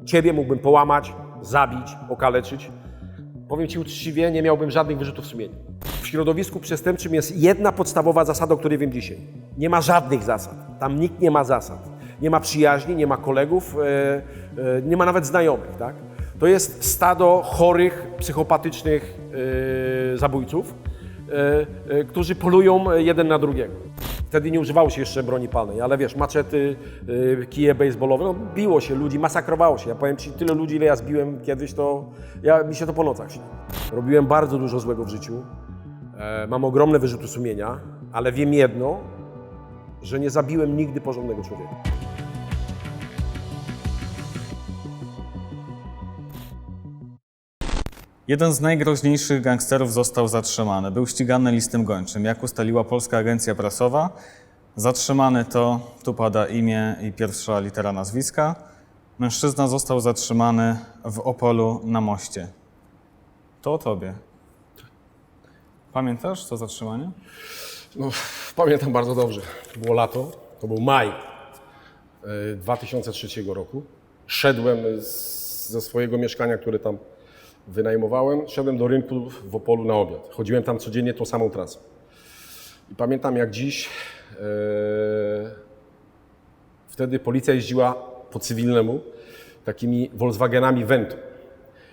Ciebie mógłbym połamać, zabić, okaleczyć. Powiem Ci uczciwie, nie miałbym żadnych wyrzutów sumienia. W środowisku przestępczym jest jedna podstawowa zasada, o której wiem dzisiaj. Nie ma żadnych zasad. Tam nikt nie ma zasad. Nie ma przyjaźni, nie ma kolegów, nie ma nawet znajomych, tak? To jest stado chorych, psychopatycznych zabójców, którzy polują jeden na drugiego. Wtedy nie używało się jeszcze broni palnej, ale wiesz, maczety, kije baseballowe, no biło się ludzi, masakrowało się. Ja powiem Ci, tyle ludzi, ile ja zbiłem kiedyś, to mi się to po nocach śni. Robiłem bardzo dużo złego w życiu, mam ogromne wyrzuty sumienia, ale wiem jedno, że nie zabiłem nigdy porządnego człowieka. Jeden z najgroźniejszych gangsterów został zatrzymany. Był ścigany listem gończym. Jak ustaliła Polska Agencja Prasowa, zatrzymany to, tu pada imię i pierwsza litera nazwiska, mężczyzna został zatrzymany w Opolu na moście. To o tobie. Pamiętasz to zatrzymanie? No, pamiętam bardzo dobrze. To było lato, to był maj 2003 roku. Szedłem ze swojego mieszkania, które tam wynajmowałem, szedłem do rynku w Opolu na obiad. Chodziłem tam codziennie tą samą trasą. I pamiętam jak dziś, wtedy policja jeździła po cywilnemu takimi Volkswagenami Vento.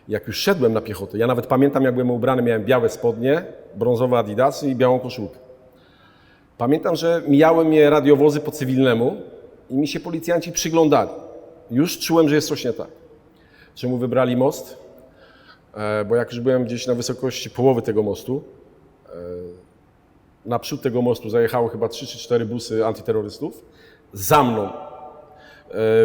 Jak już szedłem na piechotę, ja nawet pamiętam jak byłem ubrany, miałem białe spodnie, brązowe adidasy i białą koszulkę. Pamiętam, że mijały mnie radiowozy po cywilnemu i mi się policjanci przyglądali. Już czułem, że jest coś nie tak. Czemu wybrali most? Bo jak już byłem gdzieś na wysokości połowy tego mostu, naprzód tego mostu zajechały chyba 3 czy 4 busy antyterrorystów. Za mną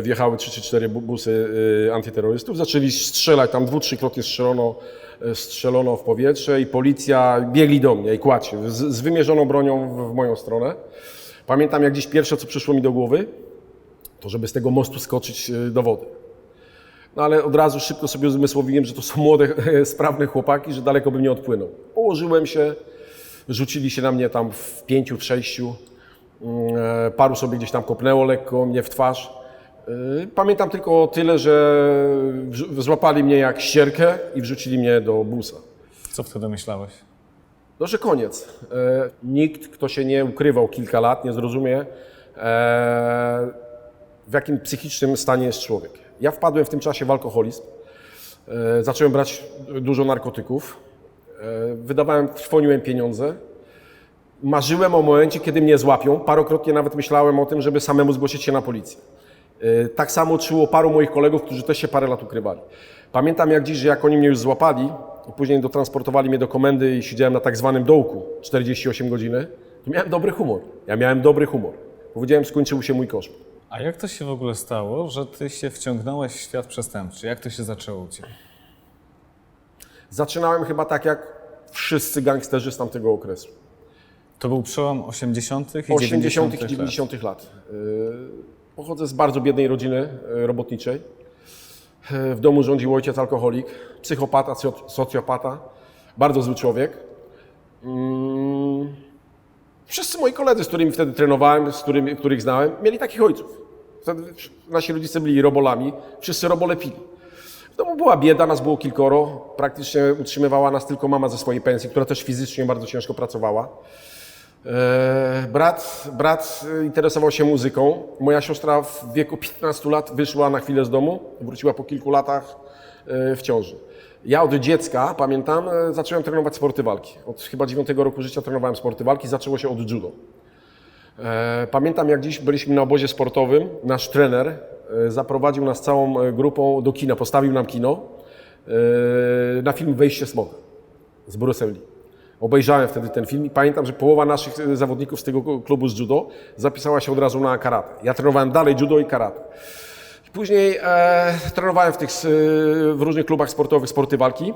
wjechały 3 czy 4 busy antyterrorystów. Zaczęli strzelać, tam 2-3-krotnie strzelono w powietrze i policja biegli do mnie i kładź się z wymierzoną bronią w moją stronę. Pamiętam jak dziś pierwsze, co przyszło mi do głowy, to żeby z tego mostu skoczyć do wody. No ale od razu szybko sobie uzmysłowiłem, że to są młode, sprawne chłopaki, że daleko bym nie odpłynął. Położyłem się, rzucili się na mnie tam w 5, w 6. Paru sobie gdzieś tam kopnęło lekko mnie w twarz. Pamiętam tylko tyle, że złapali mnie jak ścierkę i wrzucili mnie do busa. Co wtedy myślałeś? No, że koniec. Nikt, kto się nie ukrywał kilka lat, nie zrozumie, w jakim psychicznym stanie jest człowiek. Ja wpadłem w tym czasie w alkoholizm, zacząłem brać dużo narkotyków, trwoniłem pieniądze, marzyłem o momencie, kiedy mnie złapią, parokrotnie nawet myślałem o tym, żeby samemu zgłosić się na policję. Tak samo czuło paru moich kolegów, którzy też się parę lat ukrywali. Pamiętam jak dziś, że jak oni mnie już złapali, później dotransportowali mnie do komendy i siedziałem na tak zwanym dołku 48 godziny, to miałem dobry humor. Ja miałem dobry humor. Powiedziałem, skończył się mój koszmar. A jak to się w ogóle stało, że ty się wciągnąłeś w świat przestępczy? Jak to się zaczęło u ciebie? Zaczynałem chyba tak jak wszyscy gangsterzy z tamtego okresu. To był przełom 80. i 80. i 90. 90. lat. Pochodzę z bardzo biednej rodziny robotniczej. W domu rządził ojciec alkoholik, psychopata, socjopata, bardzo zły człowiek. Wszyscy moi koledzy, z którymi wtedy trenowałem, których znałem, mieli takich ojców. Wtedy nasi rodzice byli robolami, wszyscy robole pili. W domu była bieda, nas było kilkoro, praktycznie utrzymywała nas tylko mama ze swojej pensji, która też fizycznie bardzo ciężko pracowała. Brat interesował się muzyką. Moja siostra w wieku 15 lat wyszła na chwilę z domu, wróciła po kilku latach w ciąży. Ja od dziecka, pamiętam, zacząłem trenować sporty walki. Od chyba 9 roku życia trenowałem sporty walki, zaczęło się od judo. Pamiętam jak dziś byliśmy na obozie sportowym, nasz trener zaprowadził nas całą grupą do kina, postawił nam kino na film Wejście Smoka z Bruce'em Lee. Obejrzałem wtedy ten film i pamiętam, że połowa naszych zawodników z tego klubu z judo zapisała się od razu na karate. Ja trenowałem dalej judo i karate. Później trenowałem w różnych klubach sportowych sporty walki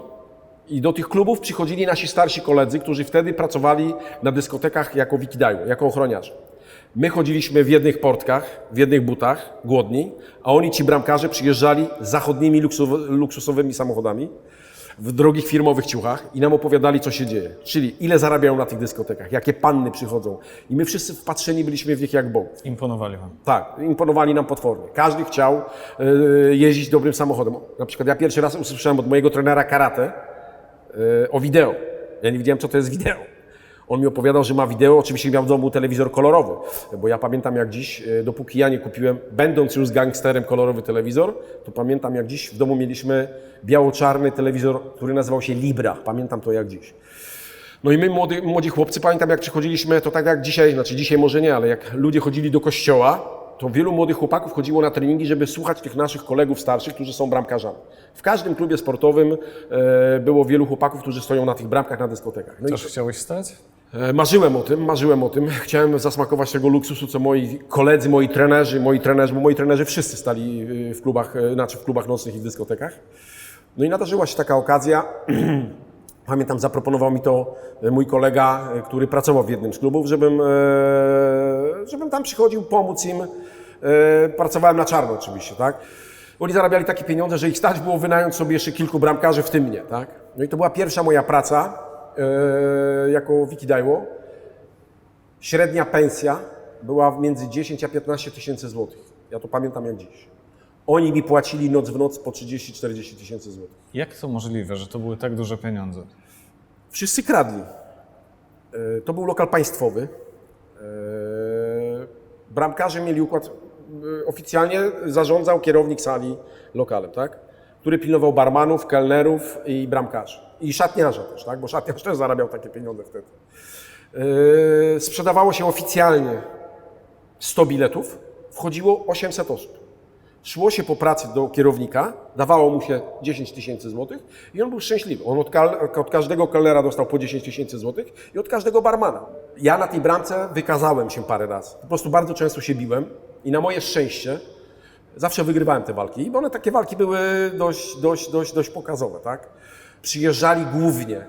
i do tych klubów przychodzili nasi starsi koledzy, którzy wtedy pracowali na dyskotekach jako wikidaju, jako ochroniarze. My chodziliśmy w jednych portkach, w jednych butach, głodni, a oni, ci bramkarze, przyjeżdżali zachodnimi luksusowymi samochodami w drogich firmowych ciuchach i nam opowiadali, co się dzieje. Czyli ile zarabiają na tych dyskotekach, jakie panny przychodzą. I my wszyscy wpatrzeni byliśmy w nich jak bąk. Imponowali wam. Tak, imponowali nam potwornie. Każdy chciał jeździć dobrym samochodem. Na przykład ja pierwszy raz usłyszałem od mojego trenera karate o wideo. Ja nie wiedziałem, co to jest wideo. On mi opowiadał, że ma wideo, oczywiście miał w domu telewizor kolorowy, bo ja pamiętam jak dziś, dopóki ja nie kupiłem, będąc już gangsterem, kolorowy telewizor, to pamiętam jak dziś w domu mieliśmy biało-czarny telewizor, który nazywał się Libra. Pamiętam to jak dziś. No i my młodzi chłopcy, pamiętam jak przychodziliśmy, to tak jak dzisiaj, znaczy dzisiaj może nie, ale jak ludzie chodzili do kościoła, to wielu młodych chłopaków chodziło na treningi, żeby słuchać tych naszych kolegów starszych, którzy są bramkarzami. W każdym klubie sportowym było wielu chłopaków, którzy stoją na tych bramkach na dyskotekach. No Też chciałeś stać? Marzyłem o tym. Chciałem zasmakować tego luksusu, co moi koledzy, moi trenerzy wszyscy stali w klubach, znaczy w klubach nocnych i w dyskotekach. No i nadarzyła się taka okazja. Pamiętam, zaproponował mi to mój kolega, który pracował w jednym z klubów, żebym tam przychodził pomóc im. Pracowałem na czarno oczywiście, tak? Oni zarabiali takie pieniądze, że ich stać było wynająć sobie jeszcze kilku bramkarzy, w tym mnie, tak? No i to była pierwsza moja praca jako wikidajło. Średnia pensja była między 10 a 15 tysięcy złotych. Ja to pamiętam jak dziś. Oni mi płacili noc w noc po 30-40 tysięcy złotych. Jak to możliwe, że to były tak duże pieniądze? Wszyscy kradli. To był lokal państwowy. Bramkarze mieli układ, oficjalnie zarządzał kierownik sali lokalem, tak? Który pilnował barmanów, kelnerów i bramkarzy. I szatniarza też, tak? Bo szatniarz też zarabiał takie pieniądze wtedy. Sprzedawało się oficjalnie 100 biletów, wchodziło 800 osób. Szło się po pracy do kierownika, dawało mu się 10 tysięcy złotych i on był szczęśliwy. On od każdego kelnera dostał po 10 tysięcy złotych i od każdego barmana. Ja na tej bramce wykazałem się parę razy. Po prostu bardzo często się biłem i na moje szczęście zawsze wygrywałem te walki, bo one takie walki były dość pokazowe, tak? Przyjeżdżali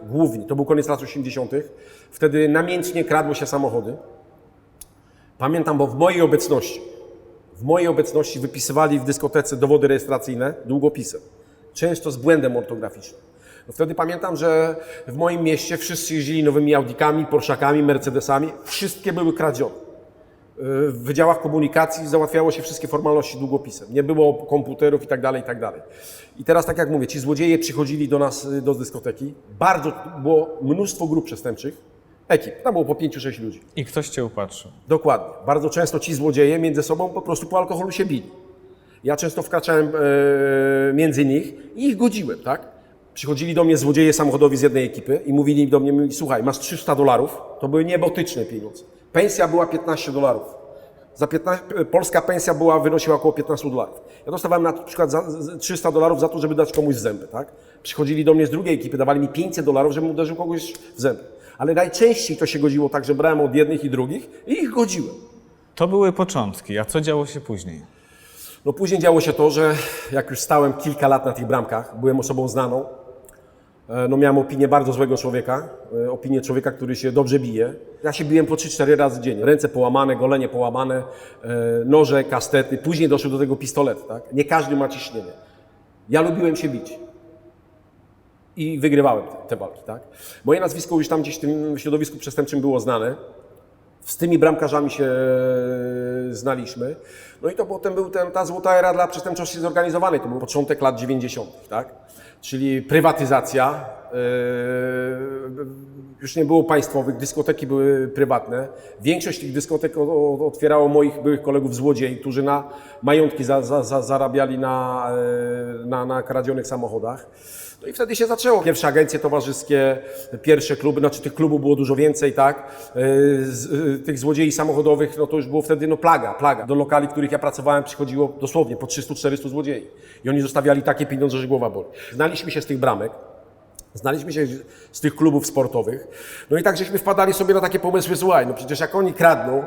głównie, to był koniec lat 80. Wtedy namiętnie kradło się samochody. Pamiętam, bo w mojej obecności wypisywali w dyskotece dowody rejestracyjne długopisem, często z błędem ortograficznym. No wtedy pamiętam, że w moim mieście wszyscy jeździli nowymi Audikami, Porszakami, Mercedesami, wszystkie były kradzione. W wydziałach komunikacji załatwiało się wszystkie formalności długopisem. Nie było komputerów i tak dalej, i tak dalej. I teraz, tak jak mówię, ci złodzieje przychodzili do nas, do dyskoteki. Było mnóstwo grup przestępczych, ekip. Tam było po 5-6 ludzi. I ktoś cię upatrzył. Dokładnie. Bardzo często ci złodzieje między sobą po prostu po alkoholu się bili. Ja często wkraczałem między nich i ich godziłem, tak? Przychodzili do mnie złodzieje samochodowi z jednej ekipy i mówili do mnie, słuchaj, masz $300, to były niebotyczne pieniądze. Pensja była $15. Polska pensja wynosiła około $15. Ja dostawałem na przykład $300 za to, żeby dać komuś zęby, tak? Przychodzili do mnie z drugiej ekipy, dawali mi $500, żebym uderzył kogoś w zęby. Ale najczęściej to się godziło tak, że brałem od jednych i drugich i ich godziłem. To były początki, a co działo się później? No później działo się to, że jak już stałem kilka lat na tych bramkach, byłem osobą znaną, no miałem opinię bardzo złego człowieka, opinię człowieka, który się dobrze bije. Ja się biłem po 3-4 razy dziennie. Ręce połamane, golenie połamane, noże, kastety. Później doszły do tego pistolety, tak? Nie każdy ma ciśnienie. Ja lubiłem się bić. I wygrywałem te walki, tak? Moje nazwisko już tam gdzieś w tym środowisku przestępczym było znane. Z tymi bramkarzami się znaliśmy. No i to potem był ta złota era dla przestępczości zorganizowanej. To był początek lat 90., tak? Czyli prywatyzacja. Już nie było państwowych, dyskoteki były prywatne. Większość tych dyskotek otwierało moich byłych kolegów złodziei, którzy na majątki zarabiali na kradzionych samochodach. No i wtedy się zaczęło. Pierwsze agencje towarzyskie, pierwsze kluby, znaczy tych klubów było dużo więcej, tak? Tych złodziei samochodowych, no to już było wtedy plaga. Do lokali, w których ja pracowałem, przychodziło dosłownie po 300-400 złodziei. I oni zostawiali takie pieniądze, że głowa boli. Znaliśmy się z tych bramek, znaliśmy się z tych klubów sportowych. No i tak żeśmy wpadali sobie na takie pomysły, słuchaj, no przecież jak oni kradną,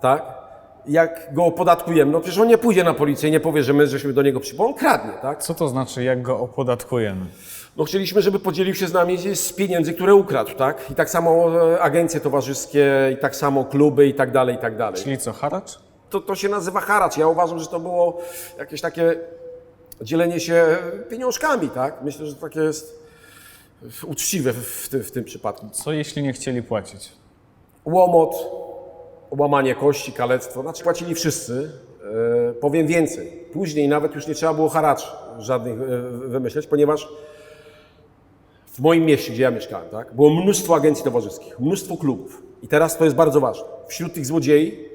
tak? Jak go opodatkujemy, no przecież on nie pójdzie na policję i nie powie, że my żeśmy do niego bo on kradnie, tak? Co to znaczy, jak go opodatkujemy? No chcieliśmy, żeby podzielił się z nami z pieniędzy, które ukradł, tak? I tak samo agencje towarzyskie, i tak samo kluby, i tak dalej, i tak dalej. Czyli co, haracz? To się nazywa haracz. Ja uważam, że to było jakieś takie dzielenie się pieniążkami, tak? Myślę, że takie jest uczciwe w tym przypadku. Co jeśli nie chcieli płacić? Łomot, łamanie kości, kalectwo, znaczy płacili wszyscy. Powiem więcej, później nawet już nie trzeba było haraczy żadnych wymyśleć, ponieważ w moim mieście, gdzie ja mieszkałem, tak, było mnóstwo agencji towarzyskich, mnóstwo klubów. I teraz to jest bardzo ważne. Wśród tych złodziei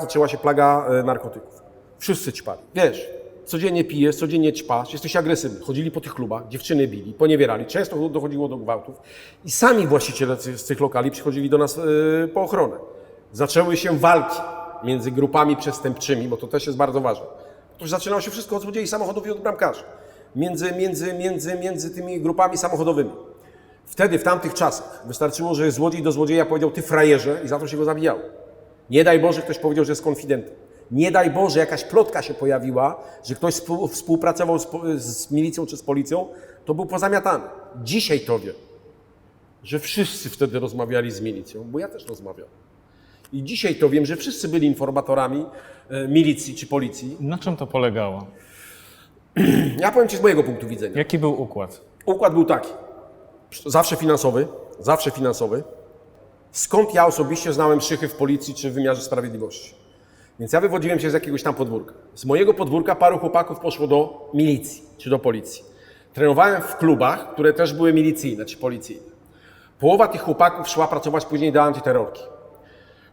zaczęła się plaga narkotyków. Wszyscy ćpali. Wiesz, codziennie pijesz, codziennie ćpasz, jesteś agresywny. Chodzili po tych klubach, dziewczyny bili, poniewierali, często dochodziło do gwałtów. I sami właściciele z tych lokali przychodzili do nas po ochronę. Zaczęły się walki między grupami przestępczymi, bo to też jest bardzo ważne. To zaczynało się wszystko od złodziei samochodów i od bramkarzy. Między tymi grupami samochodowymi. Wtedy, w tamtych czasach, wystarczyło, że złodziej do złodzieja powiedział ty frajerze i za to się go zabijało. Nie daj Boże, ktoś powiedział, że jest konfidentem. Nie daj Boże, jakaś plotka się pojawiła, że ktoś współpracował z milicją czy z policją, to był pozamiatany. Dzisiaj to wiem, że wszyscy wtedy rozmawiali z milicją, bo ja też rozmawiam. I dzisiaj to wiem, że wszyscy byli informatorami milicji czy policji. Na czym to polegało? Ja powiem Ci z mojego punktu widzenia. Jaki był układ? Układ był taki, zawsze finansowy. Skąd ja osobiście znałem szychy w policji czy w wymiarze sprawiedliwości? Więc ja wywodziłem się z jakiegoś tam podwórka. Z mojego podwórka paru chłopaków poszło do milicji czy do policji. Trenowałem w klubach, które też były milicyjne czy policyjne. Połowa tych chłopaków szła pracować później do antyterrorki.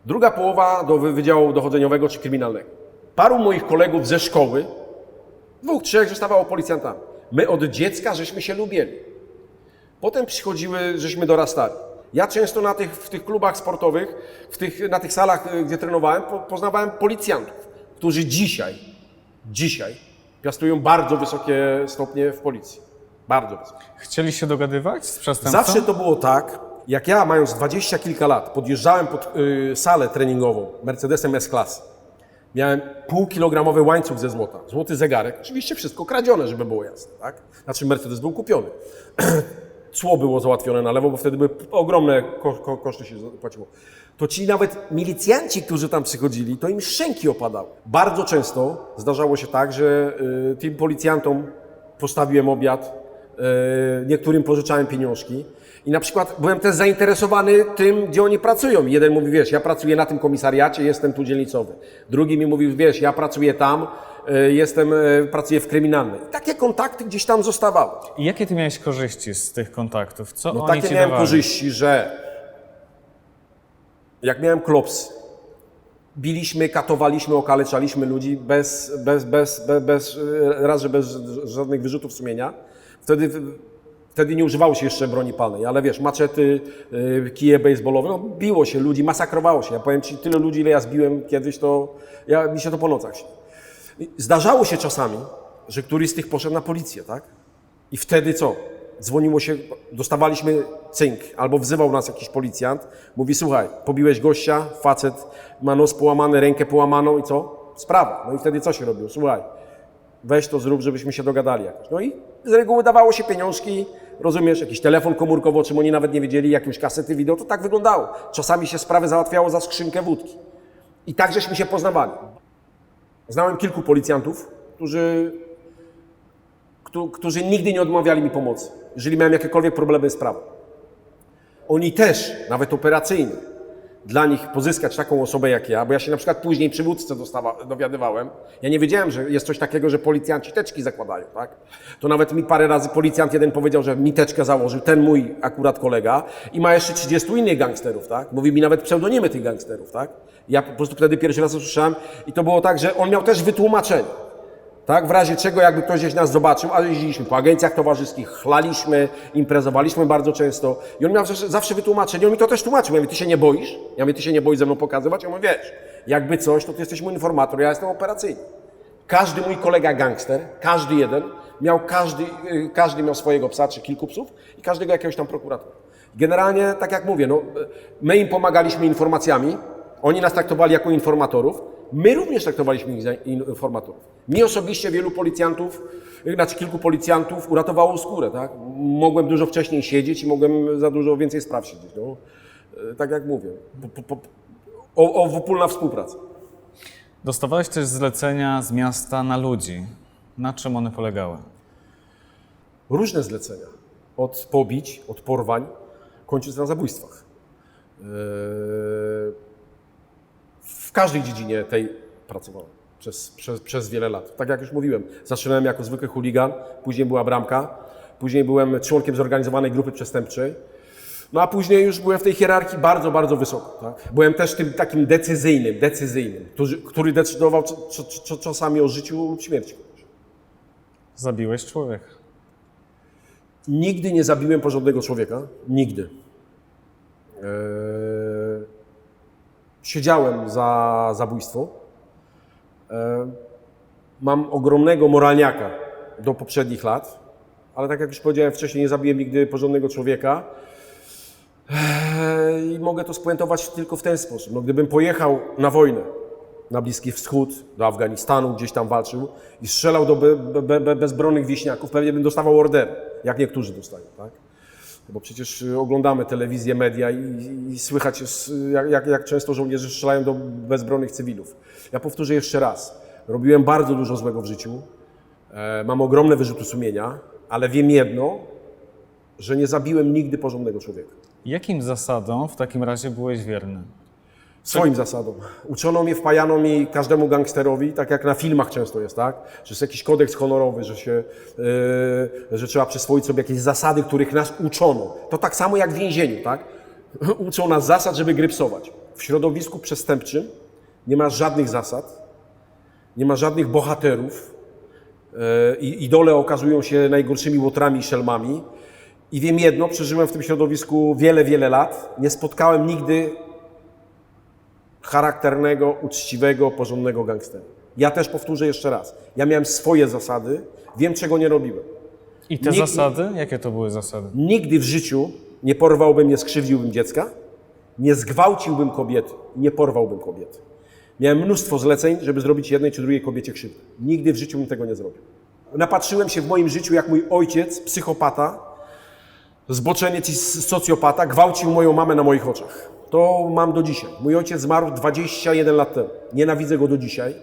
Druga połowa do Wydziału Dochodzeniowego czy Kryminalnego. Paru moich kolegów ze szkoły, 2, 3 zostawało policjantami. My od dziecka żeśmy się lubili. Potem przychodziły, żeśmy dorastali. Ja często w tych klubach sportowych, na tych salach, gdzie trenowałem, poznawałem policjantów, którzy dzisiaj piastują bardzo wysokie stopnie w policji. Bardzo wysokie. Chcieli się dogadywać z przestępcą? Zawsze to było tak, jak ja mając 20 kilka lat podjeżdżałem pod salę treningową Mercedesem S-klasy. Miałem półkilogramowy łańcuch ze złota, złoty zegarek, oczywiście wszystko kradzione, żeby było jasne, tak? Znaczy Mercedes był kupiony. Cło było załatwione na lewo, bo wtedy były ogromne koszty się płaciło. To ci nawet milicjanci, którzy tam przychodzili, to im szczęki opadały. Bardzo często zdarzało się tak, że tym policjantom postawiłem obiad, niektórym pożyczałem pieniążki i na przykład byłem też zainteresowany tym, gdzie oni pracują. Jeden mówi, wiesz, ja pracuję na tym komisariacie, jestem tu dzielnicowy. Drugi mi mówił, wiesz, ja pracuję tam, pracuję w kryminalnej. I takie kontakty gdzieś tam zostawały. I jakie ty miałeś korzyści z tych kontaktów? Co No oni takie ci miałem dawali? korzyści, że jak miałem klopsy, biliśmy, katowaliśmy, okaleczaliśmy ludzi bez żadnych wyrzutów sumienia. Wtedy nie używało się jeszcze broni palnej, ale wiesz, maczety, kije baseballowe, no biło się ludzi, masakrowało się. Ja powiem Ci, tyle ludzi, ile ja zbiłem kiedyś, to mi się to po nocach śni. Zdarzało się czasami, że któryś z tych poszedł na policję, tak? I wtedy co? Dzwoniło się, dostawaliśmy cynk, albo wzywał nas jakiś policjant, mówi, słuchaj, pobiłeś gościa, facet ma nos połamany, rękę połamaną i co? Sprawa. No i wtedy co się robiło? Słuchaj, weź to zrób, żebyśmy się dogadali jakoś. No i z reguły dawało się pieniążki, rozumiesz, jakiś telefon komórkowy, o czym oni nawet nie wiedzieli, jakieś kasety wideo, to tak wyglądało. Czasami się sprawy załatwiało za skrzynkę wódki. I tak żeśmy się poznawali. Znałem kilku policjantów, którzy nigdy nie odmawiali mi pomocy, jeżeli miałem jakiekolwiek problemy z prawem. Oni też, nawet operacyjnie, dla nich pozyskać taką osobę jak ja, bo ja się na przykład później przywódcę dowiadywałem, ja nie wiedziałem, że jest coś takiego, że policjanci teczki zakładają, tak? To nawet mi parę razy policjant jeden powiedział, że mi teczkę założył, ten mój akurat kolega i ma jeszcze 30 innych gangsterów, tak? Mówi mi nawet pseudonimy tych gangsterów, tak? Ja po prostu wtedy pierwszy raz usłyszałem i to było tak, że on miał też wytłumaczenie. Tak, w razie czego jakby ktoś gdzieś nas zobaczył, a jeździliśmy po agencjach towarzyskich, chlaliśmy, imprezowaliśmy bardzo często i on miał zawsze wytłumaczenie, on mi to też tłumaczył. Ja mówię, ty się nie boisz? Ja mówię, ty się nie boisz ze mną pokazywać? Ja mówię, wiesz, jakby coś, to ty jesteś mój informator, ja jestem operacyjny. Każdy mój kolega gangster, każdy jeden, każdy miał swojego psa czy kilku psów i każdego jakiegoś tam prokuratora. Generalnie, tak jak mówię, no, my im pomagaliśmy informacjami, oni nas traktowali jako informatorów, my również traktowaliśmy ich za informatorów. Mi osobiście wielu policjantów, znaczy kilku policjantów uratowało skórę, tak? Mogłem dużo wcześniej siedzieć i mogłem za dużo więcej spraw siedzieć. No. Tak jak mówię, obopólna współpraca. Dostawałeś też zlecenia z miasta na ludzi. Na czym one polegały? Różne zlecenia. od pobić, od porwań, kończąc na zabójstwach. W każdej dziedzinie tej pracowałem przez wiele lat. Tak jak już mówiłem, zaczynałem jako zwykły chuligan, później była bramka, później byłem członkiem zorganizowanej grupy przestępczej, no a później już byłem w tej hierarchii bardzo, bardzo wysoko. Tak? Byłem też tym takim decyzyjnym, który decydował czasami o życiu lub śmierci. Zabiłeś człowieka. Nigdy nie zabiłem porządnego człowieka. Nigdy. Siedziałem za zabójstwo. Mam ogromnego moralniaka do poprzednich lat, ale tak jak już powiedziałem wcześniej, nie zabiłem nigdy porządnego człowieka. I mogę to spuentować tylko w ten sposób. No, gdybym pojechał na wojnę, na Bliski Wschód, do Afganistanu, gdzieś tam walczył i strzelał do bezbronnych wieśniaków, pewnie bym dostawał ordery, jak niektórzy dostają, tak? Bo przecież oglądamy telewizję, media i słychać, jak często żołnierze strzelają do bezbronnych cywilów. Ja powtórzę jeszcze raz. Robiłem bardzo dużo złego w życiu, mam ogromne wyrzuty sumienia, ale wiem jedno, że nie zabiłem nigdy porządnego człowieka. Jakim zasadom w takim razie byłeś wierny? Swoim zasadom. Uczono mnie, wpajano mi każdemu gangsterowi, tak jak na filmach często jest, tak? Że jest jakiś kodeks honorowy, że trzeba przyswoić sobie jakieś zasady, których nas uczono. To tak samo jak w więzieniu, tak? Uczą nas zasad, żeby grypsować. W środowisku przestępczym nie ma żadnych zasad, nie ma żadnych bohaterów. Idole okazują się najgorszymi łotrami i szelmami. I wiem jedno, przeżyłem w tym środowisku wiele, wiele lat. Nie spotkałem nigdy charakternego, uczciwego, porządnego gangstera. Ja też powtórzę jeszcze raz. Ja miałem swoje zasady, wiem czego nie robiłem. I te zasady? Jakie to były zasady? Nigdy w życiu nie porwałbym, nie skrzywdziłbym dziecka, nie zgwałciłbym kobiety, nie porwałbym kobiety. Miałem mnóstwo zleceń, żeby zrobić jednej czy drugiej kobiecie krzywdę. Nigdy w życiu bym tego nie zrobił. Napatrzyłem się w moim życiu, jak mój ojciec, psychopata, zboczeniec i socjopata, gwałcił moją mamę na moich oczach. To mam do dzisiaj. Mój ojciec zmarł 21 lat temu. Nienawidzę go do dzisiaj.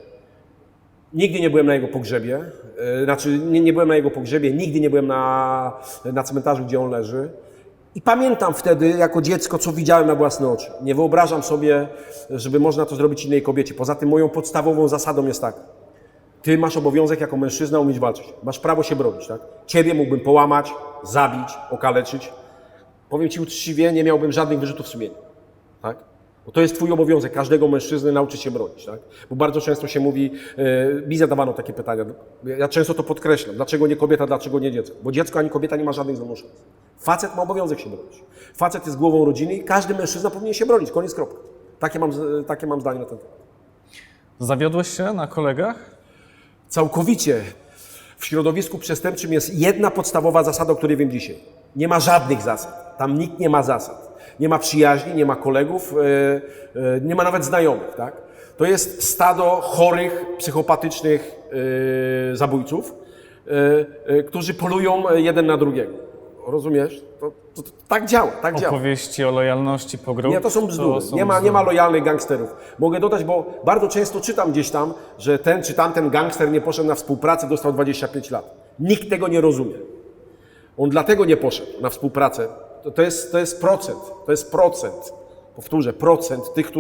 Nigdy nie byłem na jego pogrzebie. Nie byłem na jego pogrzebie, nigdy nie byłem na cmentarzu, gdzie on leży. I pamiętam wtedy, jako dziecko, co widziałem na własne oczy. Nie wyobrażam sobie, żeby można to zrobić innej kobiecie. Poza tym moją podstawową zasadą jest taka. Ty masz obowiązek jako mężczyzna umieć walczyć. Masz prawo się bronić, tak? Ciebie mógłbym połamać, zabić, okaleczyć. Powiem ci uczciwie, nie miałbym żadnych wyrzutów sumienia, tak? Bo to jest twój obowiązek, każdego mężczyzny nauczyć się bronić, tak? Bo bardzo często się mówi, mi zadawano takie pytania, ja często to podkreślam, dlaczego nie kobieta, dlaczego nie dziecko? Bo dziecko ani kobieta nie ma żadnych zdolności. Facet ma obowiązek się bronić. Facet jest głową rodziny i każdy mężczyzna powinien się bronić, koniec, kropka. Takie mam zdanie na ten temat. Zawiodłeś się na kolegach? Całkowicie. W środowisku przestępczym jest jedna podstawowa zasada, o której wiem dzisiaj. Nie ma żadnych zasad. Tam nikt nie ma zasad. Nie ma przyjaźni, nie ma kolegów, nie ma nawet znajomych, tak? To jest stado chorych, psychopatycznych zabójców, którzy polują jeden na drugiego. Rozumiesz? To tak działa, tak działa. Opowieści o lojalności po grupie? Nie, to są bzdury. Nie ma lojalnych gangsterów. Mogę dodać, bo bardzo często czytam gdzieś tam, że ten czy tamten gangster nie poszedł na współpracę, dostał 25 którzy Nikt tego nie rozumie. On dlatego nie poszedł na współpracę. To jest procent. To jest procent. Powtórzę, procent tych,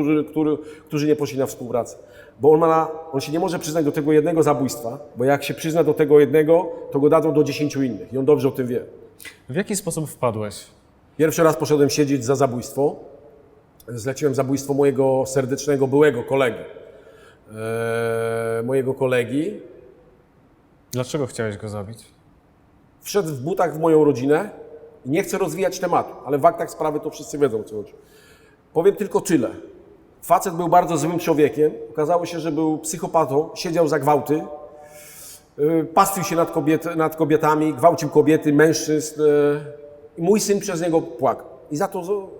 którzy nie poszli na współpracę. Bo on się nie może przyznać do tego jednego zabójstwa, bo jak się przyzna do tego jednego, to go dadzą do 10 innych. I on dobrze o tym wie. W jaki sposób wpadłeś? Pierwszy raz poszedłem siedzieć za zabójstwo. Zleciłem zabójstwo mojego serdecznego byłego kolegi. Dlaczego chciałeś go zabić? Wszedł w butach w moją rodzinę i nie chcę rozwijać tematu, ale w aktach sprawy to wszyscy wiedzą, o co chodzi. Powiem tylko tyle. Facet był bardzo złym człowiekiem. Okazało się, że był psychopatą, siedział za gwałty, pastwił się nad kobietami, gwałcił kobiety, mężczyzn. I mój syn przez niego płakał. I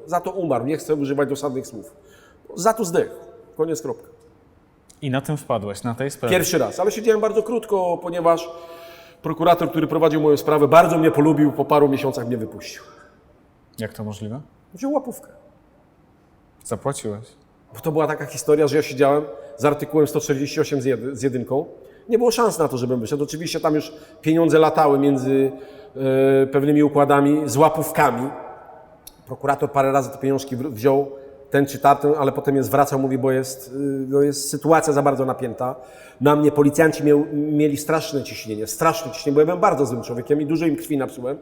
za to umarł. Nie chcę używać dosadnych słów. Za to zdechł. Koniec, kropka. I na tym wpadłeś, na tej sprawie? Pierwszy raz, ale siedziałem bardzo krótko, ponieważ prokurator, który prowadził moją sprawę, bardzo mnie polubił, po paru miesiącach mnie wypuścił. Jak to możliwe? Wziął łapówkę. Zapłaciłeś. Bo to była taka historia, że ja siedziałem z artykułem 148 z jedynką. Nie było szans na to, żebym wyszedł. Oczywiście tam już pieniądze latały między pewnymi układami z łapówkami. Prokurator parę razy te pieniążki wziął, ten czy tamten, ale potem je zwracał, mówi, bo jest sytuacja za bardzo napięta. Na mnie policjanci mieli straszne ciśnienie, bo ja byłem bardzo złym człowiekiem i dużo im krwi napsułem.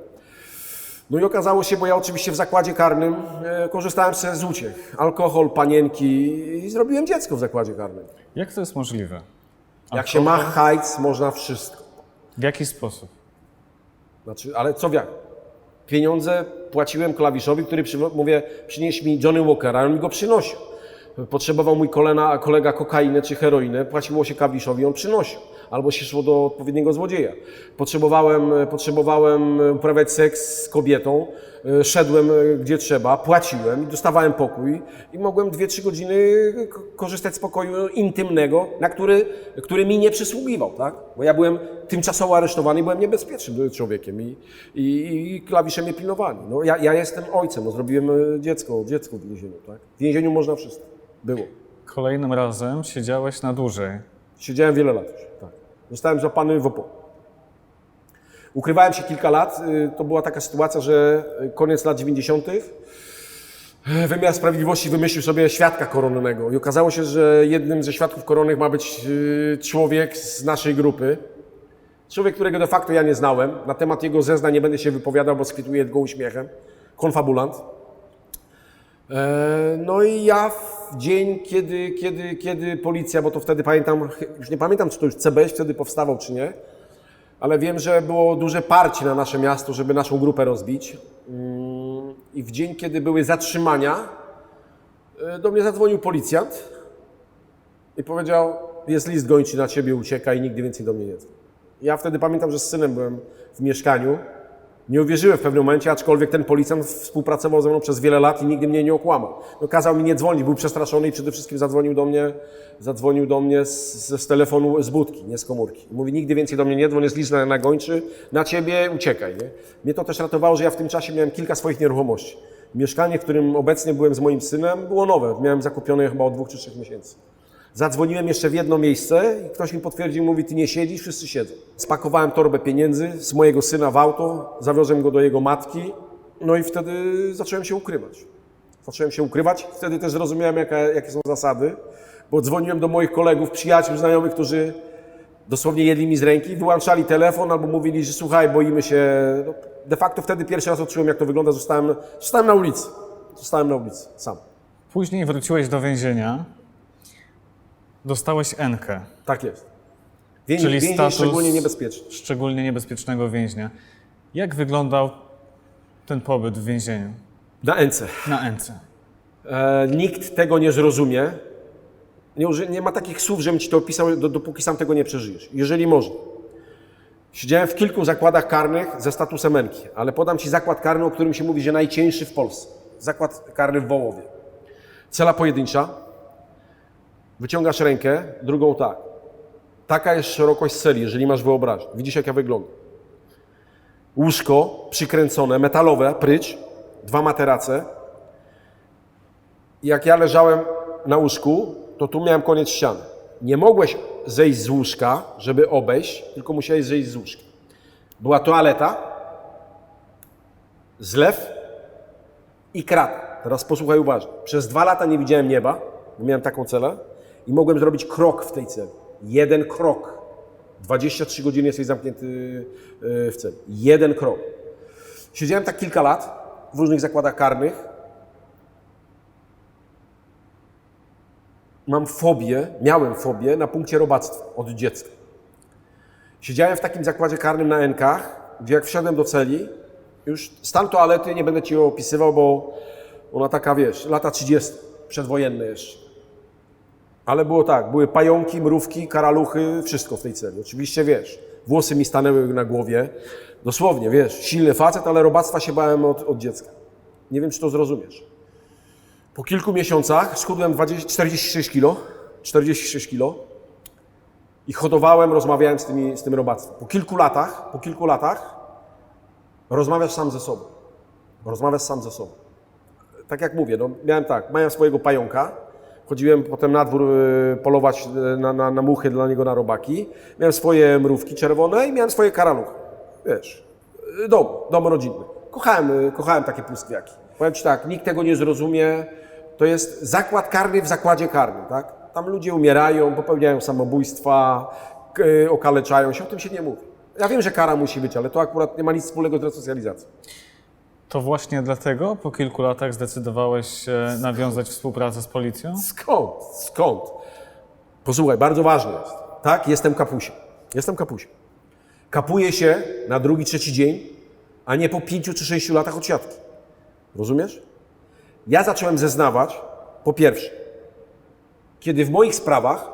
No i okazało się, bo ja oczywiście w zakładzie karnym korzystałem z uciech. Alkohol, panienki i zrobiłem dziecko w zakładzie karnym. Jak to jest możliwe? Jak się ma hajs, można wszystko. W jaki sposób? Znaczy, ale co jak? Pieniądze płaciłem klawiszowi, który mówię, przynieś mi Johnny Walkera, on mi go przynosił. Potrzebował mój kolega kokainę czy heroinę, płaciło się klawiszowi, on przynosił. Albo się szło do odpowiedniego złodzieja. Potrzebowałem uprawiać seks z kobietą, szedłem gdzie trzeba, płaciłem i dostawałem pokój i mogłem 2-3 godziny korzystać z pokoju intymnego, który mi nie przysługiwał, tak? Bo ja byłem tymczasowo aresztowany i byłem niebezpiecznym człowiekiem i klawisze mnie pilnowali. No, ja jestem ojcem, no, zrobiłem dziecko w więzieniu, tak? W więzieniu można wszystko. Było. Kolejnym razem siedziałeś na dłużej. Siedziałem wiele lat już, tak. Zostałem złapany w OPO. Ukrywałem się kilka lat. To była taka sytuacja, że koniec lat 90. Wymiar Sprawiedliwości wymyślił sobie świadka koronnego i okazało się, że jednym ze świadków koronnych ma być człowiek z naszej grupy. Człowiek, którego de facto ja nie znałem. Na temat jego zeznań nie będę się wypowiadał, bo skwituję go uśmiechem. Konfabulant. No i ja w dzień, kiedy policja, bo to wtedy pamiętam, już nie pamiętam, czy to już CBŚ wtedy powstawał, czy nie, ale wiem, że było duże parcie na nasze miasto, żeby naszą grupę rozbić. I w dzień, kiedy były zatrzymania, do mnie zadzwonił policjant i powiedział, jest list gończy na ciebie, uciekaj i nigdy więcej do mnie nie dzwoń. Ja wtedy pamiętam, że z synem byłem w mieszkaniu. Nie uwierzyłem w pewnym momencie, aczkolwiek ten policjant współpracował ze mną przez wiele lat i nigdy mnie nie okłamał. No, kazał mi nie dzwonić, był przestraszony i przede wszystkim zadzwonił do mnie z telefonu, z budki, nie z komórki. Mówi, nigdy więcej do mnie nie dzwoń, jest list na gończy, na ciebie uciekaj. Nie? Mnie to też ratowało, że ja w tym czasie miałem kilka swoich nieruchomości. Mieszkanie, w którym obecnie byłem z moim synem, było nowe. Miałem zakupione chyba od 2 czy 3 miesięcy. Zadzwoniłem jeszcze w jedno miejsce i ktoś mi potwierdził, mówi, ty nie siedzisz, wszyscy siedzą. Spakowałem torbę pieniędzy z mojego syna w auto, zawiozłem go do jego matki, no i wtedy zacząłem się ukrywać. Wtedy też zrozumiałem, jakie są zasady, bo dzwoniłem do moich kolegów, przyjaciół, znajomych, którzy dosłownie jedli mi z ręki, wyłączali telefon albo mówili, że słuchaj, boimy się. No, de facto wtedy pierwszy raz odczułem, jak to wygląda, zostałem na ulicy. Zostałem na ulicy, sam. Później wróciłeś do więzienia. Dostałeś N-kę. Tak jest. Czyli Więzień status szczególnie niebezpieczny. Szczególnie niebezpiecznego więźnia. Jak wyglądał ten pobyt w więzieniu? Na N-ce. Na N-ce. Nikt tego nie zrozumie. Nie ma takich słów, żebym ci to opisał, dopóki sam tego nie przeżyjesz. Jeżeli można. Siedziałem w kilku zakładach karnych ze statusem N-ki, ale podam ci zakład karny, o którym się mówi, że najcięższy w Polsce. Zakład karny w Wołowie. Cela pojedyncza. Wyciągasz rękę, drugą tak. Taka jest szerokość celi, jeżeli masz wyobraźnię. Widzisz, jak ja wyglądam. Łóżko przykręcone, metalowe, prycz, 2 materace. I jak ja leżałem na łóżku, to tu miałem koniec ściany. Nie mogłeś zejść z łóżka, żeby obejść, tylko musiałeś zejść z łóżka. Była toaleta, zlew i krata. Teraz posłuchaj uważnie. Przez 2 lata nie widziałem nieba, bo miałem taką celę i mogłem zrobić krok w tej celi. 1 krok. 23 godziny jesteś zamknięty w celi. 1 krok. Siedziałem tak kilka lat w różnych zakładach karnych. Miałem fobię na punkcie robactwa od dziecka. Siedziałem w takim zakładzie karnym na N-kach, gdzie jak wszedłem do celi, już stan toalety nie będę ci opisywał, bo ona taka, wiesz, lata 30, przedwojenne jeszcze. Ale było tak, były pająki, mrówki, karaluchy, wszystko w tej celi. Oczywiście, wiesz, włosy mi stanęły na głowie. Dosłownie, wiesz, silny facet, ale robactwa się bałem od dziecka. Nie wiem, czy to zrozumiesz. Po kilku miesiącach schudłem 46 kilo i hodowałem, rozmawiałem z tym robactwem. Po kilku latach rozmawiasz sam ze sobą. Tak jak mówię, no, miałem swojego pająka, Chodziłem potem na dwór polować na muchy dla niego na robaki. Miałem swoje mrówki czerwone i miałem swoje karaluchy. Wiesz, dom rodzinny. Kochałem takie pustwiaki. Powiem Ci tak, nikt tego nie zrozumie. To jest zakład karny w zakładzie karnym, tak? Tam ludzie umierają, popełniają samobójstwa, okaleczają się, o tym się nie mówi. Ja wiem, że kara musi być, ale to akurat nie ma nic wspólnego z resocjalizacją. To właśnie dlatego po kilku latach zdecydowałeś się nawiązać współpracę z policją? Skąd? Posłuchaj, bardzo ważne jest. Tak, jestem kapusiem. Kapuję się na drugi, trzeci dzień, a nie po 5 czy 6 latach od siatki. Rozumiesz? Ja zacząłem zeznawać, po pierwsze, kiedy w moich sprawach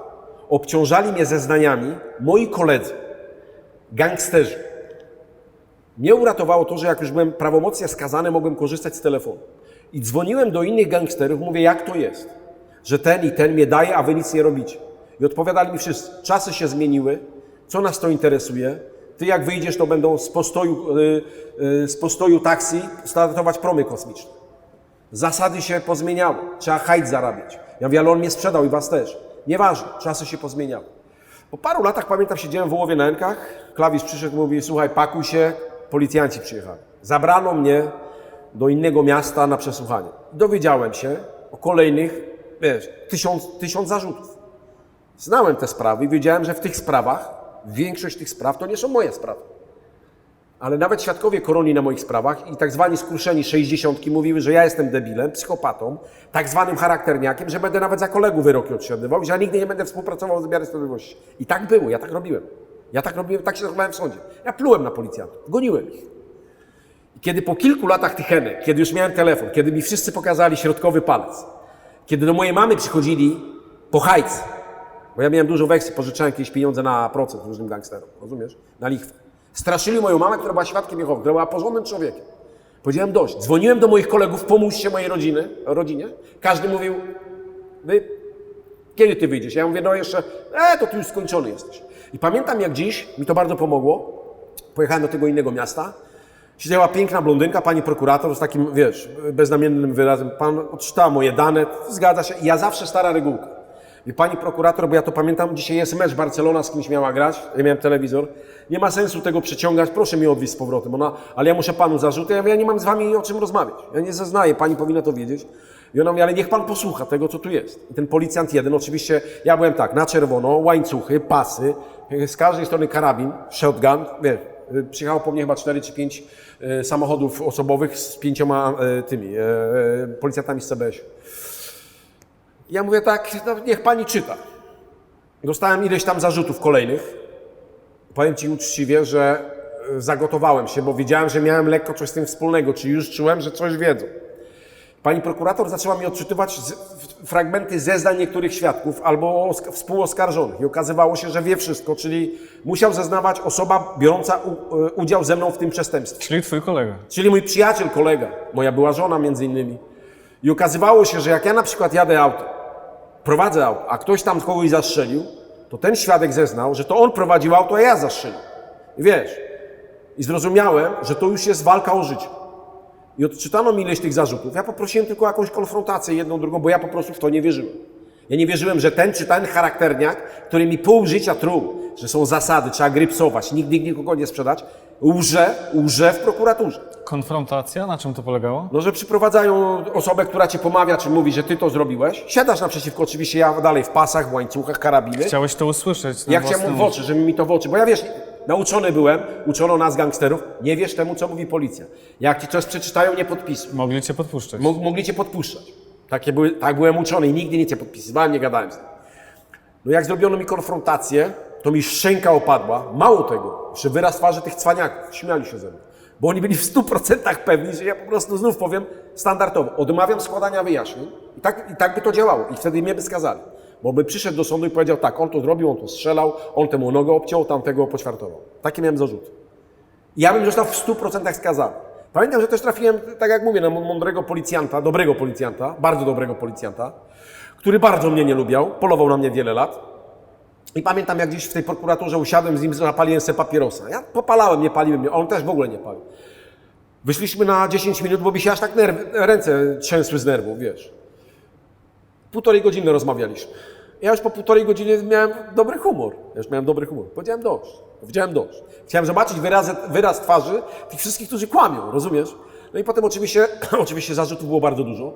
obciążali mnie zeznaniami moi koledzy, gangsterzy. Mnie uratowało to, że jak już byłem prawomocnie skazany, mogłem korzystać z telefonu. I dzwoniłem do innych gangsterów, mówię, jak to jest, że ten i ten mnie daje, a wy nic nie robicie. I odpowiadali mi wszyscy, czasy się zmieniły, co nas to interesuje, ty jak wyjdziesz, to będą z postoju taksi startować promy kosmiczne. Zasady się pozmieniały, trzeba hajs zarabiać. Ja mówię, ale on mnie sprzedał i was też. Nieważne, czasy się pozmieniały. Po paru latach, pamiętam, siedziałem w Wołowie na Enkach, klawisz przyszedł i mówi, słuchaj, pakuj się, policjanci przyjechali. Zabrano mnie do innego miasta na przesłuchanie. Dowiedziałem się o kolejnych, wiesz, tysiąc zarzutów. Znałem te sprawy i wiedziałem, że w tych sprawach, większość tych spraw to nie są moje sprawy. Ale nawet świadkowie koronii na moich sprawach i tak zwani skruszeni 60 mówiły, że ja jestem debilem, psychopatą, tak zwanym charakterniakiem, że będę nawet za kolegów wyroki odsiadywał i że ja nigdy nie będę współpracował z wymiarem sprawiedliwości. I tak było, ja tak robiłem. Tak się zachowałem w sądzie. Ja plułem na policjantów, goniłem ich. I kiedy po kilku latach tych enek, kiedy już miałem telefon, kiedy mi wszyscy pokazali środkowy palec, kiedy do mojej mamy przychodzili po hajc, bo ja miałem dużo weksli, pożyczałem jakieś pieniądze na procent różnym gangsterom, rozumiesz? Na lichwę. Straszyli moją mamę, która była świadkiem Jehowy, która była porządnym człowiekiem. Powiedziałem dość. Dzwoniłem do moich kolegów, pomóżcie mojej rodzinie. Każdy mówił, kiedy ty wyjdziesz? Ja mówię, no jeszcze, to ty już skończony jesteś. I pamiętam jak dziś, mi to bardzo pomogło, pojechałem do tego innego miasta, siedziała piękna blondynka, pani prokurator z takim, wiesz, beznamiennym wyrazem, pan odczytała moje dane, zgadza się, i ja zawsze stara regułka. I pani prokurator, bo ja to pamiętam, dzisiaj jest mecz Barcelona, z kimś miała grać, ja miałem telewizor, nie ma sensu tego przeciągać, proszę mi odwieźć z powrotem. Ona, ale ja muszę panu zarzuty, ja mówię, ja nie mam z wami o czym rozmawiać, ja nie zeznaję, pani powinna to wiedzieć. I ona mówi, ale niech pan posłucha tego, co tu jest. I ten policjant jeden, oczywiście, ja byłem tak, na czerwono, łańcuchy, pasy, z każdej strony karabin, shotgun, wiesz, przyjechało po mnie chyba 4 czy 5 samochodów osobowych z 5 policjantami z CBS. Ja mówię tak, no niech pani czyta. Dostałem ileś tam zarzutów kolejnych. Powiem ci uczciwie, że zagotowałem się, bo wiedziałem, że miałem lekko coś z tym wspólnego, czyli już czułem, że coś wiedzą. Pani prokurator zaczęła mi odczytywać fragmenty zeznań niektórych świadków albo współoskarżonych i okazywało się, że wie wszystko, czyli musiał zeznawać osoba biorąca udział ze mną w tym przestępstwie. Czyli twój kolega. Czyli mój przyjaciel, kolega, moja była żona między innymi. I okazywało się, że jak ja na przykład jadę autem, prowadzę auto, a ktoś tam kogoś zastrzelił, to ten świadek zeznał, że to on prowadził auto, a ja zastrzelił. I wiesz, i zrozumiałem, że to już jest walka o życie. I odczytano mi ileś tych zarzutów. Ja poprosiłem tylko o jakąś konfrontację jedną, drugą, bo ja po prostu w to nie wierzyłem. Ja nie wierzyłem, że ten czy ten charakterniak, który mi pół życia truł, że są zasady, trzeba grypsować, nigdy nikogo nie sprzedać, łże w prokuraturze. Konfrontacja? Na czym to polegało? No, że przyprowadzają osobę, która cię pomawia, czy mówi, że ty to zrobiłeś. Siadasz naprzeciwko, oczywiście ja dalej w pasach, w łańcuchach, karabiny. Chciałeś to usłyszeć. Ja chciałem w oczy, żeby mi to w oczy, bo ja wiesz, nauczony byłem, uczono nas gangsterów, nie wiesz temu, co mówi policja. Jak ci coś przeczytają, nie podpisuj. Mogli cię podpuszczać. Mogli cię podpuszczać. Tak byłem uczony i nigdy nie cię podpisywałem, nie gadałem z tym. No jak zrobiono mi konfrontację, to mi szczęka opadła. Mało tego, jeszcze wyraz twarzy tych cwaniaków, śmiali się ze mną. Bo oni byli w 100% pewni, że ja po prostu znów powiem standardowo. Odmawiam składania wyjaśnień i tak by to działało. I wtedy mnie by skazali. Bo by przyszedł do sądu i powiedział tak, on to zrobił, on to strzelał, on temu nogę obciął, tamtego poćwiartował. Takie miałem zarzuty. I ja bym został w 100% skazany. Pamiętam, że też trafiłem, tak jak mówię, na mądrego policjanta, dobrego policjanta, bardzo dobrego policjanta, który bardzo mnie nie lubiał, polował na mnie wiele lat. I pamiętam, jak gdzieś w tej prokuraturze usiadłem z nim, zapaliłem sobie papierosa. Ja popalałem, nie paliłem, on też w ogóle nie palił. Wyszliśmy na 10 minut, bo mi się aż tak ręce trzęsły z nerwów, wiesz. Półtorej godziny rozmawialiśmy. Ja już po półtorej godziny miałem dobry humor. Powiedziałem dość. Powiedziałem dość. Chciałem zobaczyć wyraz twarzy tych wszystkich, którzy kłamią, rozumiesz? No i potem oczywiście zarzutów było bardzo dużo.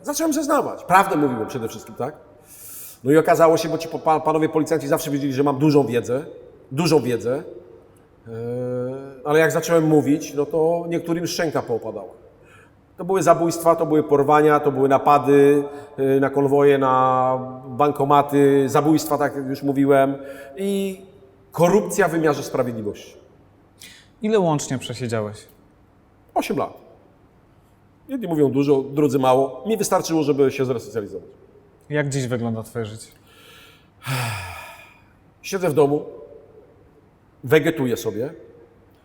Zacząłem zeznawać. Prawdę mówiłem przede wszystkim, tak? No i okazało się, bo ci panowie policjanci zawsze wiedzieli, że mam dużą wiedzę, ale jak zacząłem mówić, no to niektórym szczęka poopadała. To były zabójstwa, to były porwania, to były napady na konwoje, na bankomaty, zabójstwa, tak jak już mówiłem, i korupcja w wymiarze sprawiedliwości. Ile łącznie przesiedziałeś? 8 lat. Jedni mówią dużo, drudzy mało. Mi wystarczyło, żeby się zresocjalizować. Jak dziś wygląda twoje życie? Siedzę w domu, wegetuję sobie.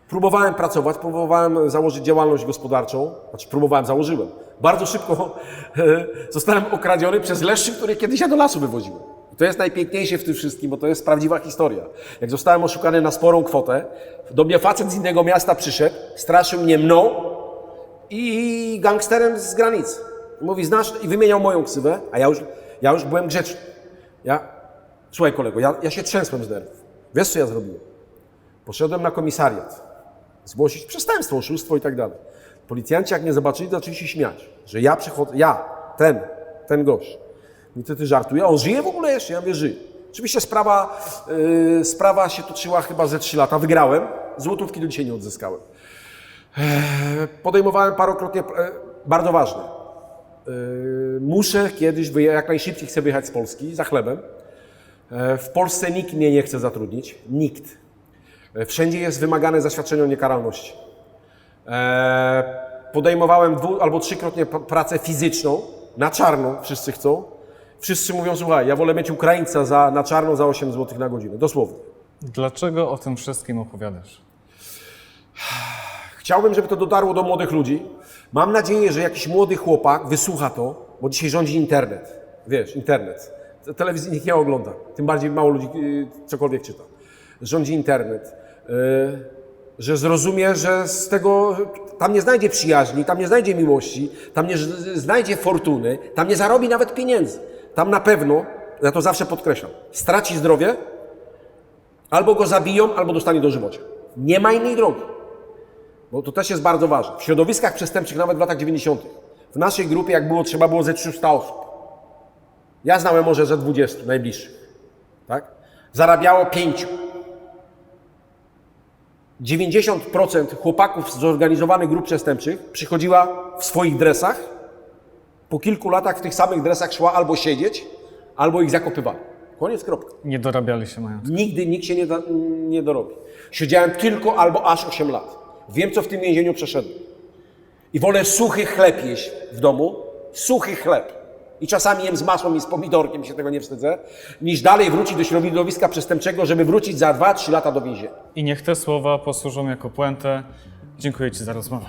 Próbowałem pracować, próbowałem założyć działalność gospodarczą. Założyłem. Bardzo szybko zostałem okradziony przez leszczy, które kiedyś ja do lasu wywoziłem. I to jest najpiękniejsze w tym wszystkim, bo to jest prawdziwa historia. Jak zostałem oszukany na sporą kwotę, do mnie facet z innego miasta przyszedł, straszył mnie mną i gangsterem z granicy. Mówi, znasz, i wymieniał moją ksywę, a ja już byłem grzeczny. Słuchaj kolego, ja się trzęsłem z nerwów. Wiesz, co ja zrobiłem? Poszedłem na komisariat, zgłosić przestępstwo, oszustwo i tak dalej. Policjanci, jak mnie zobaczyli, to zaczęli się śmiać, że ja przychodzę, ten gość. I ty żartuje, a on żyje w ogóle jeszcze? Ja mówię, żyje. Oczywiście sprawa się toczyła chyba ze 3 lata, wygrałem, złotówki do dzisiaj nie odzyskałem. Podejmowałem parokrotnie, bardzo ważne. Muszę kiedyś, jak najszybciej chcę wyjechać z Polski za chlebem. W Polsce nikt mnie nie chce zatrudnić, nikt. Wszędzie jest wymagane zaświadczenie o niekaralności. Podejmowałem 2- albo 3-krotnie pracę fizyczną, na czarno wszyscy chcą. Wszyscy mówią, słuchaj, ja wolę mieć Ukraińca na czarno za 8 zł na godzinę, dosłownie. Dlaczego o tym wszystkim opowiadasz? Chciałbym, żeby to dotarło do młodych ludzi. Mam nadzieję, że jakiś młody chłopak wysłucha to, bo dzisiaj rządzi internet. Wiesz, internet. Telewizji nikt nie ogląda, tym bardziej mało ludzi cokolwiek czyta. Rządzi internet. Że zrozumie, że z tego tam nie znajdzie przyjaźni, tam nie znajdzie miłości, tam nie znajdzie fortuny, tam nie zarobi nawet pieniędzy. Tam na pewno, ja to zawsze podkreślam, straci zdrowie, albo go zabiją, albo dostanie dożywocia. Nie ma innej drogi. Bo to też jest bardzo ważne. W środowiskach przestępczych, nawet w latach 90. w naszej grupie, jak było, trzeba było ze 300 osób. Ja znałem może ze 20 najbliższych. Tak? Zarabiało 5. 90% chłopaków z zorganizowanych grup przestępczych przychodziła w swoich dresach. Po kilku latach w tych samych dresach szła albo siedzieć, albo ich zakopywali. Koniec, kropka. Nie dorabiali się majątku. Nigdy nikt się nie dorobi. Siedziałem tylko albo aż 8 lat. Wiem, co w tym więzieniu przeszedłem. I wolę suchy chleb jeść w domu, suchy chleb. I czasami jem z masłem i z pomidorkiem, się tego nie wstydzę, niż dalej wrócić do środowiska przestępczego, żeby wrócić za 2-3 lata do więzienia. I niech te słowa posłużą jako puentę. Dziękuję Ci za rozmowę.